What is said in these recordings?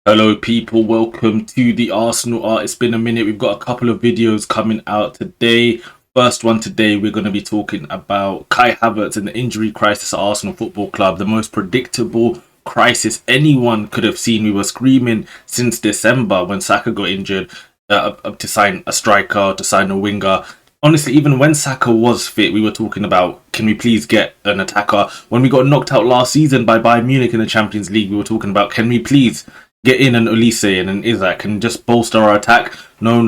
Hello people, welcome to the Arsenal Art. It's been a minute. We've got a couple of videos coming out today. First one today, we're going to be talking about Kai Havertz and the injury crisis at Arsenal Football Club. The most predictable crisis anyone could have seen. We were screaming since December when Saka got injured to sign a striker, to sign a winger. Honestly, even when Saka was fit, we were talking about, can we please get an attacker? When we got knocked out last season by Bayern Munich in the Champions League, we were talking about, can we please get in an Olise and an Isaac and just bolster our attack? No.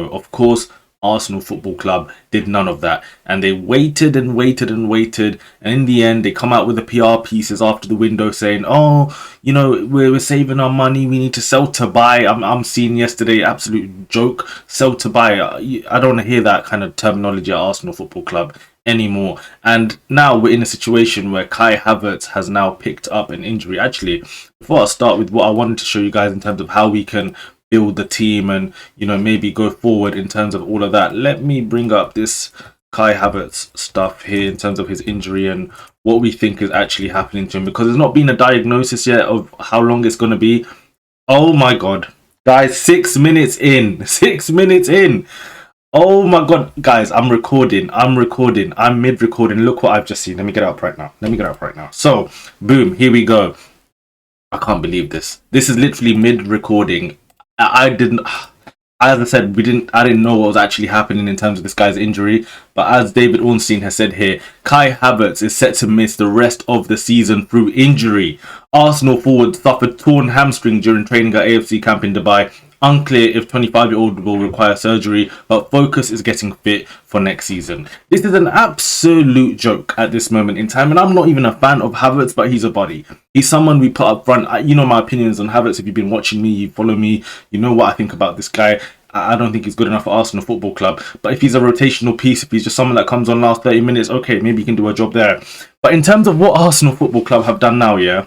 Of course, Arsenal Football Club did none of that. And they waited and waited and waited. And in the end, they come out with the PR pieces after the window saying, oh, you know, we're saving our money. We need to sell to buy. I'm seeing yesterday, absolute joke. Sell to buy. I don't want to hear that kind of terminology at Arsenal Football Club anymore. And now we're in a situation where Kai Havertz has now picked up an injury. Actually, before I start with what I wanted to show you guys in terms of how we can build the team and, you know, maybe go forward in terms of all of that, let me bring up this Kai Havertz stuff here in terms of his injury and what we think is actually happening to him, because there's not been a diagnosis yet of how long it's going to be. Oh my god, guys, 6 minutes in. 6 minutes in. Oh my god, guys, I'm mid-recording. Look what I've just seen. Let me get it up right now. So, boom, here we go. I can't believe this. This is literally mid-recording. I didn't, as I said, I didn't know what was actually happening in terms of this guy's injury. But as David Ornstein has said here, Kai Havertz is set to miss the rest of the season through injury. Arsenal forward suffered torn hamstring during training at AFC camp in Dubai. Unclear if 25-year-old will require surgery, but focus is getting fit for next season. This is an absolute joke at this moment in time, and I'm not even a fan of Havertz, but he's a buddy. He's someone we put up front. You know my opinions on Havertz. If you've been watching me, you follow me, you know what I think about this guy. I don't think he's good enough for Arsenal Football Club. But if he's a rotational piece, if he's just someone that comes on last 30 minutes, okay, maybe he can do a job there. But in terms of what Arsenal Football Club have done now, yeah,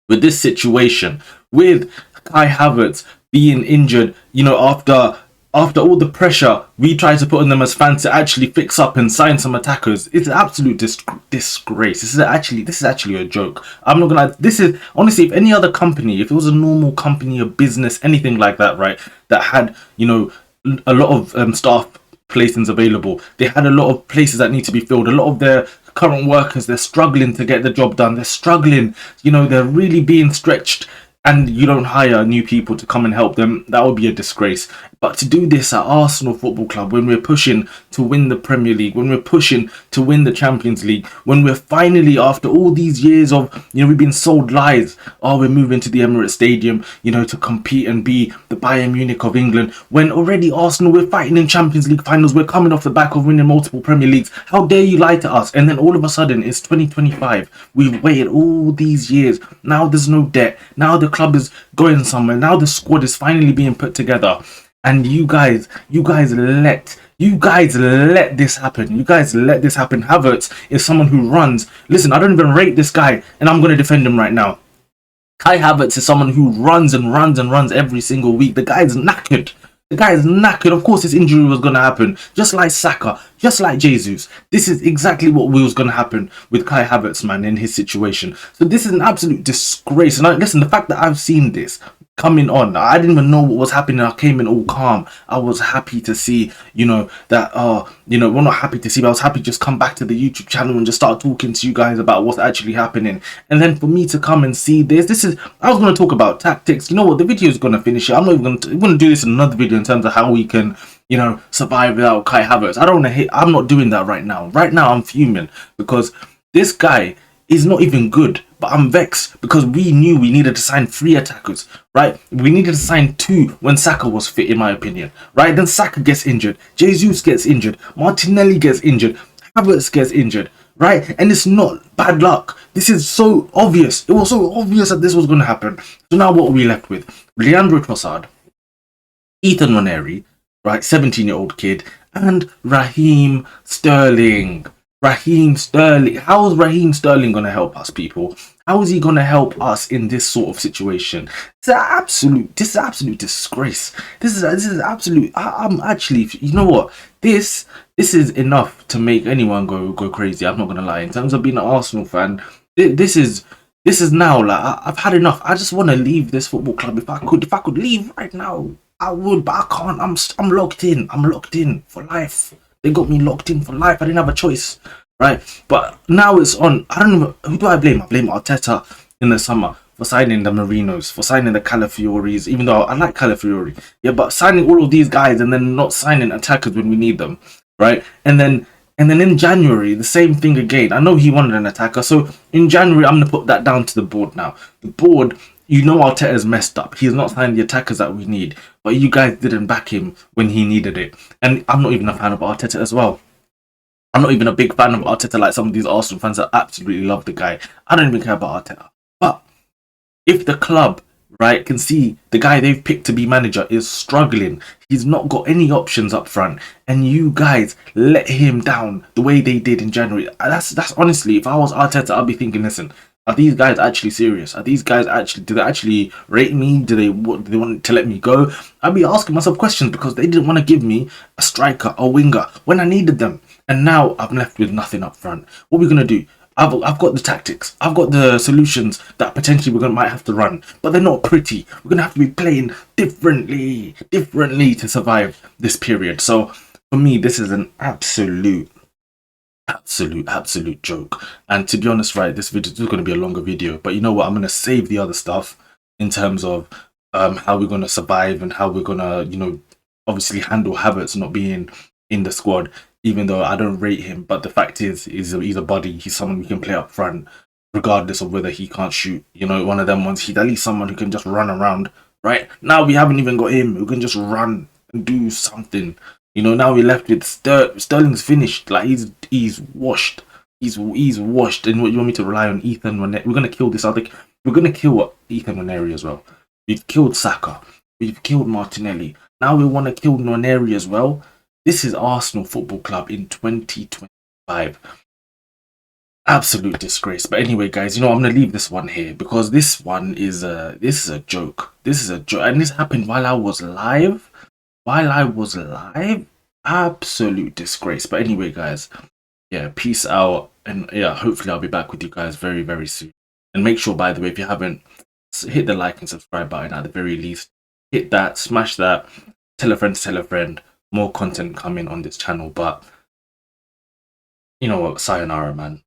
with this situation, with Kai Havertz being injured, you know, after all the pressure we try to put on them as fans to actually fix up and sign some attackers, it's an absolute disgrace. This is actually a joke. I'm not gonna. This is honestly, if any other company, if it was a normal company, a business, anything like that, right, that had, you know, a lot of staff placings available, they had a lot of places that need to be filled, a lot of their current workers, they're struggling to get the job done. They're struggling, you know, they're really being stretched, and you don't hire new people to come and help them, that would be a disgrace. But to do this at Arsenal Football Club, when we're pushing to win the Premier League, when we're pushing to win the Champions League, when we're finally, after all these years of, you know, we've been sold lies, oh, we're moving to the Emirates Stadium, you know, to compete and be the Bayern Munich of England, when already Arsenal, we're fighting in Champions League finals, we're coming off the back of winning multiple Premier Leagues. How dare you lie to us? And then all of a sudden, it's 2025. We've waited all these years. Now there's no debt. Now the club is going somewhere. Now the squad is finally being put together. And you guys let this happen. Havertz is someone who runs. Listen, I don't even rate this guy, and I'm going to defend him right now. Kai Havertz is someone who runs and runs and runs every single week. The guy is knackered. Of course, this injury was going to happen. Just like Saka, just like Jesus. This is exactly what was going to happen with Kai Havertz, man, in his situation. So this is an absolute disgrace. And listen, the fact that I've seen this coming on, I didn't even know what was happening. I came in all calm. I was happy to see, you know, that, you know, we're not happy to see, but I was happy to just come back to the YouTube channel and just start talking to you guys about what's actually happening. And then for me to come and see this is, I was going to talk about tactics. You know what, the video is going to finish it. I'm not even going to do this in another video in terms of how we can, you know, survive without Kai Havertz. I don't want to hit, I'm not doing that right now. Right now I'm fuming because this guy is not even good, but I'm vexed because we knew we needed to sign 3 attackers, right? We needed to sign 2 when Saka was fit, in my opinion, right? Then Saka gets injured, Jesus gets injured, Martinelli gets injured, Havertz gets injured, right? And it's not bad luck. This is so obvious. It was so obvious that this was going to happen. So now what are we left with? Leandro Trossard, Ethan Nwaneri, right, 17-year-old kid, and Raheem Sterling. How is Raheem Sterling going to help us, people? How is he going to help us in this sort of situation? This is absolute disgrace. This is absolute. I'm actually, you know what? This is enough to make anyone go crazy. I'm not going to lie. In terms of being an Arsenal fan, this is This is now like I've had enough. I just want to leave this football club. If I could leave right now, I would, but I can't. I'm locked in. I'm locked in for life. They got me locked in for life. I didn't have a choice, right? But now it's on. I don't know who do I blame. I blame Arteta in the summer for signing the Marinos, for signing the Calafioris. Even though I like Calafiori, yeah, but signing all of these guys and then not signing attackers when we need them, right? And then in January, the same thing again. I know he wanted an attacker, so in January, I'm going to put that down to the board now. The board, you know, Arteta's messed up. He's not signed the attackers that we need, but you guys didn't back him when he needed it. And I'm not even a fan of Arteta as well. I'm not even a big fan of Arteta like some of these Arsenal fans that absolutely love the guy. I don't even care about Arteta. But if the club, right, can see the guy they've picked to be manager is struggling, he's not got any options up front, and you guys let him down the way they did in January. That's honestly, if I was Arteta, I'd be thinking, listen, are these guys actually serious? Are these guys actually, do they actually rate me? Do they want to let me go? I'd be asking myself questions because they didn't want to give me a striker, a winger when I needed them. And now I'm left with nothing up front. What are we going to do? I've got the tactics. I've got the solutions that potentially might have to run, but they're not pretty. We're gonna have to be playing differently to survive this period. So for me, this is an absolute joke. And to be honest, right, this video is going to be a longer video, but you know what? I'm gonna save the other stuff in terms of how we're gonna survive and how we're gonna, you know, obviously handle Havertz not being in the squad, even though I don't rate him. But the fact is, he's a body. He's someone we can play up front, regardless of whether he can't shoot. You know, one of them ones. He's at least someone who can just run around. Right now, we haven't even got him who can just run and do something. You know, now we're left with Sterling's finished. Like he's washed. He's washed. And what you want me to rely on Ethan? We're gonna kill this other. We're gonna kill Ethan Nwaneri as well. We've killed Saka. We've killed Martinelli. Now we want to kill Nwaneri as well. This is Arsenal Football Club in 2025. Absolute disgrace. But anyway, guys, you know, I'm gonna leave this one here because this one is a joke. This is a joke, and this happened while I was live. Absolute disgrace. But anyway, guys, yeah, peace out, and yeah, hopefully I'll be back with you guys very, very soon. And make sure, by the way, if you haven't, hit the like and subscribe button at the very least. Hit that, smash that, tell a friend to tell a friend. More content coming on this channel, but you know what, sayonara, man.